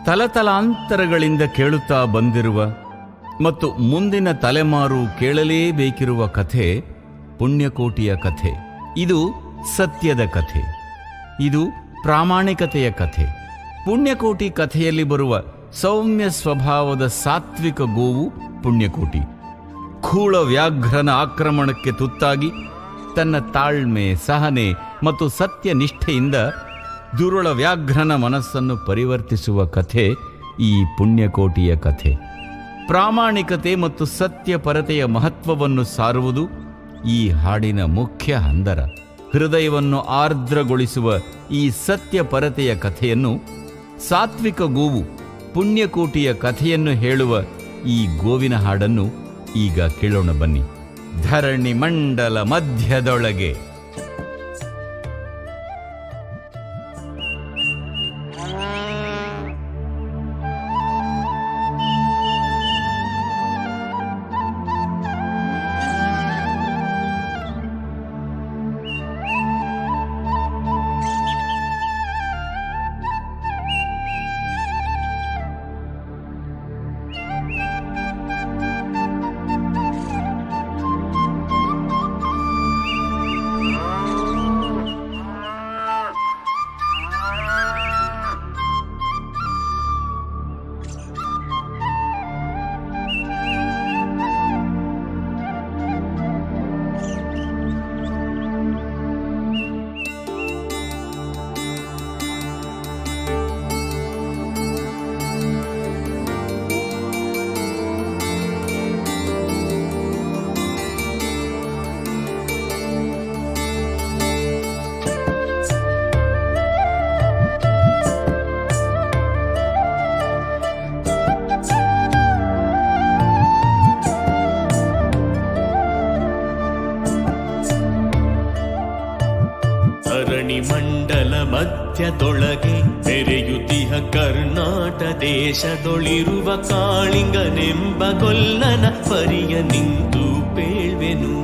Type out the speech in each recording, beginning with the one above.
ತಲತಲಾಂತರಗಳಿಂದ ಕೇಳುತ್ತಾ ಬಂದಿರುವ ಮತ್ತು ಮುಂದಿನ ತಲೆಮಾರು ಕೇಳಲೇಬೇಕಿರುವ ಕಥೆ ಪುಣ್ಯಕೋಟಿಯ ಕಥೆ. ಇದು ಸತ್ಯದ ಕಥೆ, ಇದು ಪ್ರಾಮಾಣಿಕತೆಯ ಕಥೆ. ಪುಣ್ಯಕೋಟಿ ಕಥೆಯಲ್ಲಿ ಬರುವ ಸೌಮ್ಯ ಸ್ವಭಾವದ ಸಾತ್ವಿಕ ಗೋವು ಪುಣ್ಯಕೋಟಿ. ಖೂಳ ವ್ಯಾಘ್ರನ ಆಕ್ರಮಣಕ್ಕೆ ತುತ್ತಾಗಿ ತನ್ನ ತಾಳ್ಮೆ, ಸಹನೆ ಮತ್ತು ಸತ್ಯನಿಷ್ಠೆಯಿಂದ ದುರುಳ ವ್ಯಾಘ್ರನ ಮನಸ್ಸನ್ನು ಪರಿವರ್ತಿಸುವ ಕಥೆ ಈ ಪುಣ್ಯಕೋಟಿಯ ಕಥೆ. ಪ್ರಾಮಾಣಿಕತೆ ಮತ್ತು ಸತ್ಯಪರತೆಯ ಮಹತ್ವವನ್ನು ಸಾರುವುದು ಈ ಹಾಡಿನ ಮುಖ್ಯ ಹಂದರ. ಹೃದಯವನ್ನು ಆರ್ದ್ರಗೊಳಿಸುವ ಈ ಸತ್ಯಪರತೆಯ ಕಥೆಯನ್ನು, ಸಾತ್ವಿಕ ಗೋವು ಪುಣ್ಯಕೋಟಿಯ ಕಥೆಯನ್ನು ಹೇಳುವ ಈ ಗೋವಿನ ಹಾಡನ್ನು ಈಗ ಕೇಳೋಣ ಬನ್ನಿ. ಧರಣಿ ಮಂಡಲ ಮಧ್ಯದೊಳಗೆ. ಮಂಡಲ ಮಧ್ಯದೊಳಗೆ ತೆರೆಯುತ್ತಿಹ ಕರ್ನಾಟ ದೇಶದೊಳಿರುವ ಕಾಳಿಂಗನೆಂಬ ಗೊಲ್ಲನ ಪರಿಯ ನಿಂತು ಪೇಳ್ವೆನು.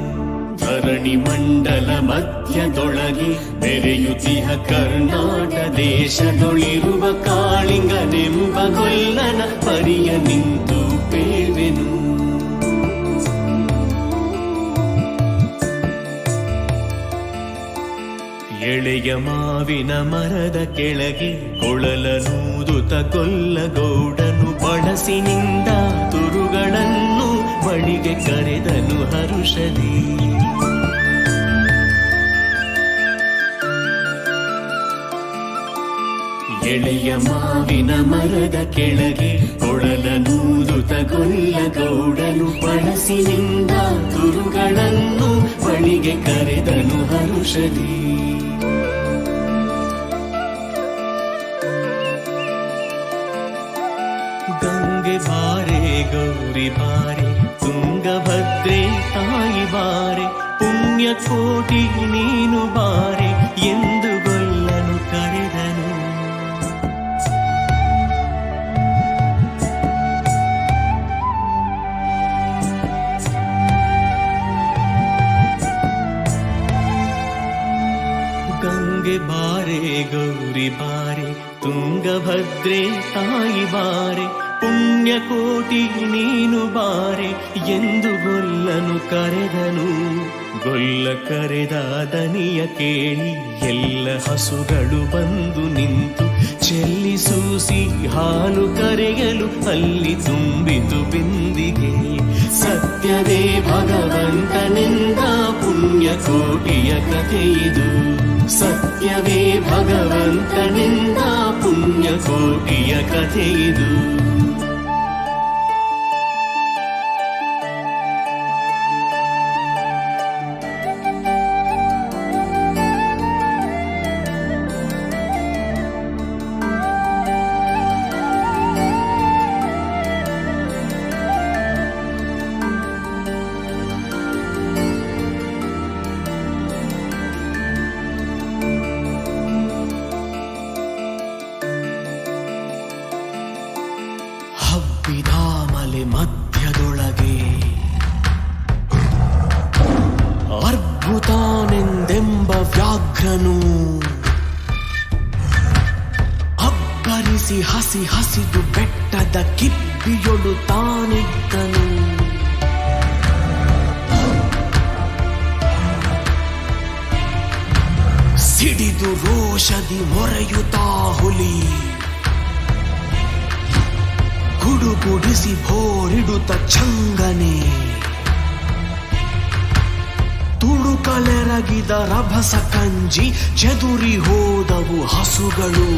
ಧರಣಿ ಮಂಡಲ ಮಧ್ಯದೊಳಗೆ ತೆರೆಯುತ್ತಿಹ ಕರ್ನಾಟ ದೇಶದೊಳಿರುವ ಕಾಳಿಂಗನೆಂಬ ಗೊಲ್ಲನ ಪರಿಯ ನಿಂತು ಪೇಳ್ವೆನು. ಎಳೆಯ ಮಾವಿನ ಮರದ ಕೆಳಗೆ ಕೊಳಲನೂದುತ ಗೊಲ್ಲಗೌಡನು ಬಳಸಿನಿಂದ ತುರುಗಳನ್ನು ಬಳಿಗೆ ಕರೆದನು ಹರುಷದಿ. ಎಳೆಯ ಮಾವಿನ ಮರದ ಕೆಳಗೆ ಕೊಳಲನೂದುತ ಗೊಲ್ಲಗೌಡನು ಬಳಸಿನಿಂದ ತುರುಗಳನ್ನು ಬಳಿಗೆ ಕರೆದನು ಹರುಷದಿ. ಗಂಗೆ ಬಾರೆ ಗೌರಿ ಬಾರೆ ತುಂಗಭದ್ರೆ ತಾಯಿ ಬಾರೆ ಪುಣ್ಯಕೋಟಿ ನೀನು ಬಾರೆ ಎಂದು ಗೊಲ್ಲನು ಕರೆದನು. ಗಂಗೆ ಬಾರೆ ಗೌರಿ ಬಾರೆ ತುಂಗಭದ್ರೆ ತಾಯಿ ಬಾರೆ ಪುಣ್ಯಕೋಟಿ ನೀನು ಬಾರೆ ಎಂದು ಗೊಲ್ಲನು ಕರೆದನು. ಗೊಲ್ಲ ಕರೆದ ದನಿಯ ಕೇಳಿ ಎಲ್ಲ ಹಸುಗಳು ಬಂದು ನಿಂತು ಚೆಲ್ಲಿಸೂಸಿ ಹಾಲು ಕರೆಯಲು ಅಲ್ಲಿ ತುಂಬಿತು ಬಿಂದಿಗೆ. ಸತ್ಯವೇ ಭಗವಂತನೆಂದ ಪುಣ್ಯಕೋಟಿಯ ಕಥೆಯಿದು. ಸತ್ಯವೇ ಭಗವಂತನೆಂದ ಪುಣ್ಯಕೋಟಿಯ ಕಥೆಯಿದು. ಹಬ್ಬಿದಾಮಲೆ ಮಧ್ಯದೊಳಗೆ ಅರ್ಬುತಾನೆಂದೆಂಬ ವ್ಯಾಘ್ರನು ಅಬ್ಬರಿ ಅಬ್ಬರಿಸಿ ಹಸಿ ಹಸಿದು ಬೆಟ್ಟದ ಕಿಪ್ಪಿಯೊಳು ತಾನಿದ್ದನು. ಸಿಡಿದು ರೋಷದಿ ಮೊರೆಯುತ್ತಾ ಹುಲಿ ಗುಡುಗುಡಿಸಿ ಭೋರಿಡುತ್ತ ಚಂಗನೆ. ತುಡುಕಲೆರಗಿದ ರಭಸ ಕಂಜಿ ಚೆದುರಿ ಹೋದವು ಹಸುಗಳು.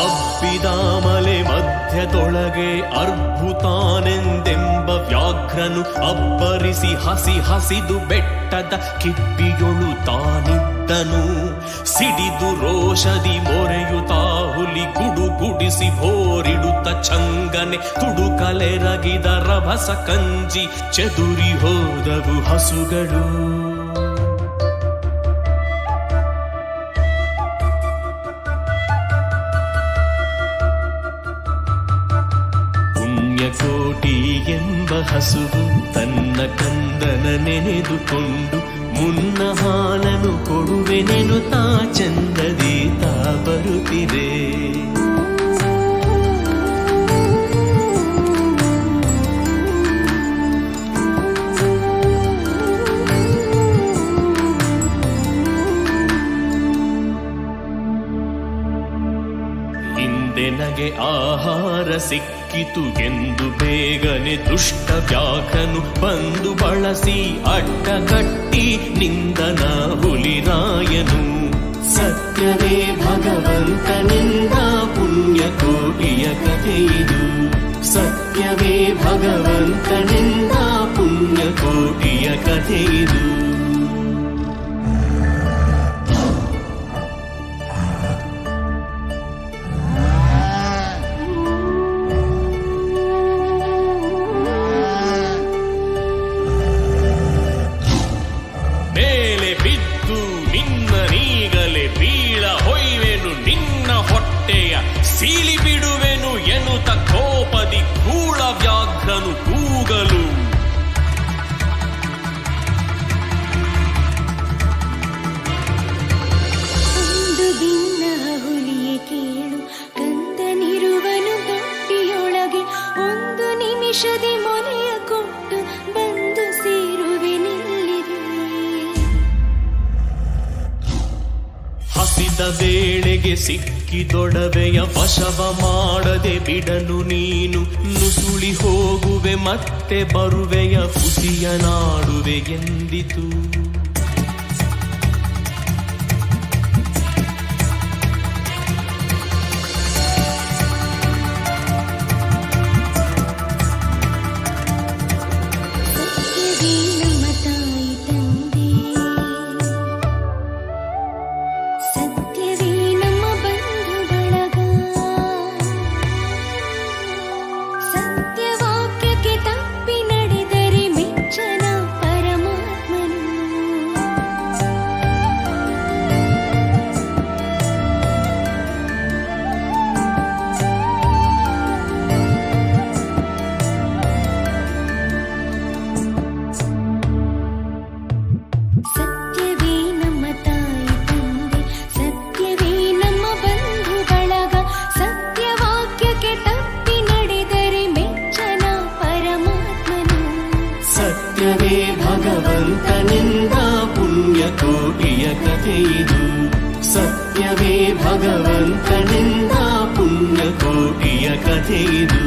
ಹಬ್ಬಿದಾಮಲೆ ಮಧ್ಯದೊಳಗೆ ಅರ್ಭುತಾನೆಂದೆಂಬ ವ್ಯಾಘ್ರನು ಅಬ್ಬರಿಸಿ ಹಸಿ ಹಸಿದು ಬೆಟ್ಟದ ಕಿಪ್ಪಿಯೊಳು ತಾನಿದ್ದನು. ಸಿಡಿದು ರೋಷದಿ ಮೊರೆಯುತ್ತಾ ಹುಲಿ ಗುಡುಗುಡಿಸಿ ಭೋರಿಡುತ್ತ ಚಂಗನೆ. ತುಡುಕಲೆರಗಿದ ರಭಸ ಕಂಜಿ ಚೆದುರಿ ಹೋದವು ಹಸುಗಳು. ಪುಣ್ಯಕೋಟಿ ಎಂಬ ಹಸುವು ತನ್ನ ಕಂದನ ನೆನೆದುಕೊಂಡು ಮುನ್ನ ಹಾಲನು ಕೊಡುವೆನೆನು ತಾ ಚಂದದಿ ತಾ ಬರುತ್ತಿದೆ. ನಗೆ ಆಹಾರ ಸಿಕ್ಕಿತು ಎಂದು ಬೇಗನೆ ದುಷ್ಟ ವ್ಯಾಘ್ರನು ಬಂದು ಬಳಸಿ ಅಡ್ಡಗಟ್ಟಿ ನಿಂದನ ಹುಲಿರಾಯನು. ಸತ್ಯವೇ ಭಗವಂತನಿಂದ ಪುಣ್ಯಕೋಟಿಯ ಕಥೆಯಿದು. ಸತ್ಯವೇ ಭಗವಂತನಿಂದ ಪುಣ್ಯಕೋಟಿಯ ಕಥೆಯಿದು. ಸೀಳಿ ಬಿಡುವೆನು ಎನ್ನುತ್ತ ಕೋಪದಿ ಕೂಳ ವ್ಯಾಘ್ರನು ಕೂಗಲು. ಒಂದು ದಿನ ಹುಲಿಯೇ ಕೇಳು, ಕಂದನಿರುವನು ತೊಟ್ಟಿಯೊಳಗೆ. ಒಂದು ನಿಮಿಷದಿ ಮೊನೆಯ ಕೊಟ್ಟು ಬಂದು ಸೇರುವೆನಿಲ್ಲಿದೆ. ಹಸಿದ ವೇಳೆಗೆ ಸಿಕ್ಕಿದೊಡವೆಯ ವಶವ ಮಾಡದೆ ಬಿಡನು ನೀನು. ನುಸುಳಿ ಹೋಗುವೆ ಮತ್ತೆ ಬರುವೆಯ ಹುಸಿಯ ನಾಡುವೆ ಎಂದಿತು. ಭಗವಂತನಿಂದ ಪುಣ್ಯಕೋಟಿಯ ಕಥೆಯಿದು. ಸತ್ಯವೇ ಭಗವಂತನಿಂದ ಪುಣ್ಯಕೋಟಿಯ ಕಥೆಯಿದು.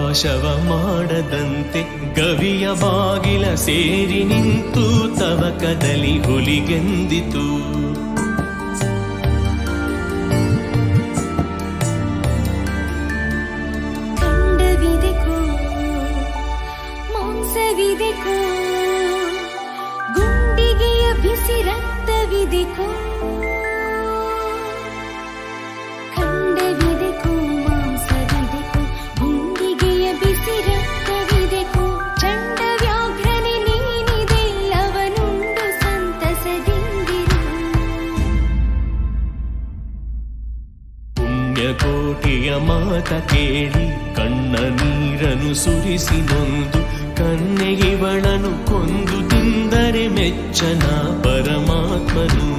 ನಾಶವ ಮಾಡದಂತೆ ಗವಿಯ ಬಾಗಿಲ ಸೇರಿ ನಿಂತು ತವಕದಲ್ಲಿ ಹುಲಿಗೆಂದಿತು. ಖಂಡವಿದೆಕೋ ಮಾಂಸವಿದೆಕೋ ಗುಂಡಿಗೆಯ ಬಿಸಿ ರಕ್ತವಿದೆಕೋ. ಖಂಡವಿದೆಕೋ ಮಾಂಸವಿದೆಕೋ ಗುಂಡಿಗೆಯ ಬಿಸಿ ರಕ್ತವಿದೆಕೋ. ಚಂಡ ವ್ಯಾಘ್ರನೆ ನೀನಿದೆಲ್ಲವನುಂಡು ಸಂತಸದಿಂದಿರು. ಪುಣ್ಯಕೋಟಿಯ ಮಾತ ಕೇಳಿ ಕಣ್ಣ ನೀರನು ಸುರಿಸಿ ನೊಂದು ಕನ್ನೆಗಿವಳನು ಕೊಂದು ತಿಂದರೆ ಮೆಚ್ಚನ ಪರಮಾತ್ಮನು.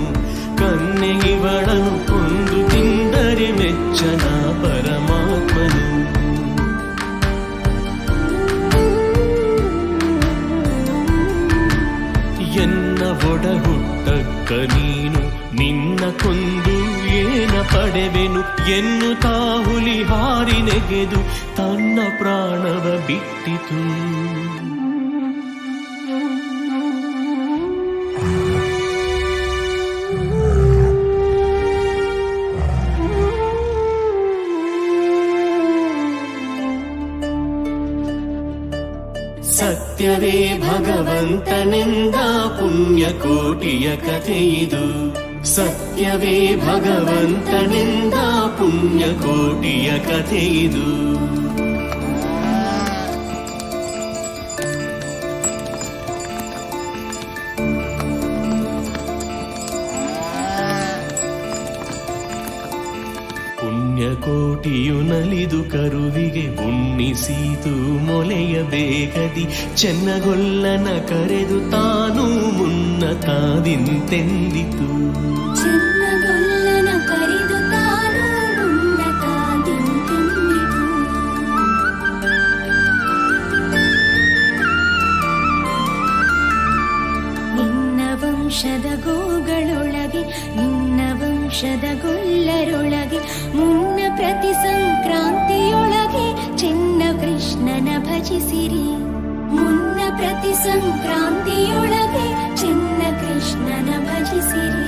ಕನ್ನೆಗಿವಳನು ಕೊಂದು ತಿಂದರೆ ಮೆಚ್ಚನ ಪರಮಾತ್ಮನು. ಎನ್ನ ಒಡಹುಟ್ಟಕ್ಕ ನೀನು ನಿನ್ನ ಕೊಂದು ಏನ ಪಡೆವೆನು ಎನ್ನುತ್ತಾ ಹುಲಿ ಹಾರಿ ನೆಗೆದು ತನ್ನ ಪ್ರಾಣವ ಬಿಟ್ಟಿತು. ಸತ್ಯವೇ ಭಗವಂತನೆಂದ ಪುಣ್ಯಕೋಟಿಯ ಕಥೆಯಿದು. ಸತ್ಯವೇ ಭಗವಂತನೆಂದ ಪುಣ್ಯಕೋಟಿಯ ಕಥೆಯಿದು. ಪುಣ್ಯಕೋಟಿಯು ನಲಿದು ಕರುವಿಗೆ ಉಣ್ಣಿಸೀತು ಮೊಲೆಯ ಬೇಗದಿ. ಚೆನ್ನಗೊಲ್ಲನ ಕರೆದು ತಾನು ಮುನ್ನ ತಾದಿಂತೆಂದಿತು. ಚೆನ್ನಗೊಲ್ಲನ ಕರೆದು ತಾನು ಮುನ್ನ ತಾದಿಂತೆಂದಿತು. ನಿನ್ನ ವಂಶದ ಗೋಗಳೊಳಗೆ ನಿನ್ನ ವಂಶದ ಗೊಲ್ಲರೊಳಗೆ ಮುನ್ನ ಪ್ರತಿ ಸಂಕ್ರಾಂತಿಯೊಳಗೆ ಚೆನ್ನ ಕೃಷ್ಣನ ಭಜಿಸಿರಿ. ಮುನ್ನ ಪ್ರತಿ ಸಂಕ್ರಾಂತಿಯೊಳಗೆ ಚೆನ್ನ ಕೃಷ್ಣನ ಭಜಿಸಿರಿ.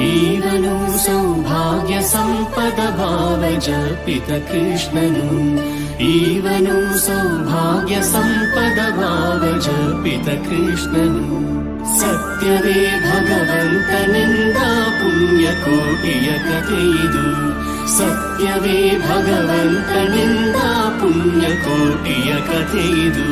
ಈವನು ಸೌಭಾಗ್ಯ ಸಂಪದ ಭಾವ ಜಪಿತ ಕೃಷ್ಣನು. ಈವನು ಸೌಭಾಗ್ಯ ಸಂಪದ ಭಾವ ಜಪಿತ ಕೃಷ್ಣನು. ಸತ್ಯವೇ ಭಗವಂತನೆಂದ ಪುಣ್ಯಕೋಟಿಯ ಕಥೆಯಿದು. ಸತ್ಯವೇ ಭಗವಂತನೆಂದ ಪುಣ್ಯಕೋಟಿಯ ಕಥೆಯಿದು.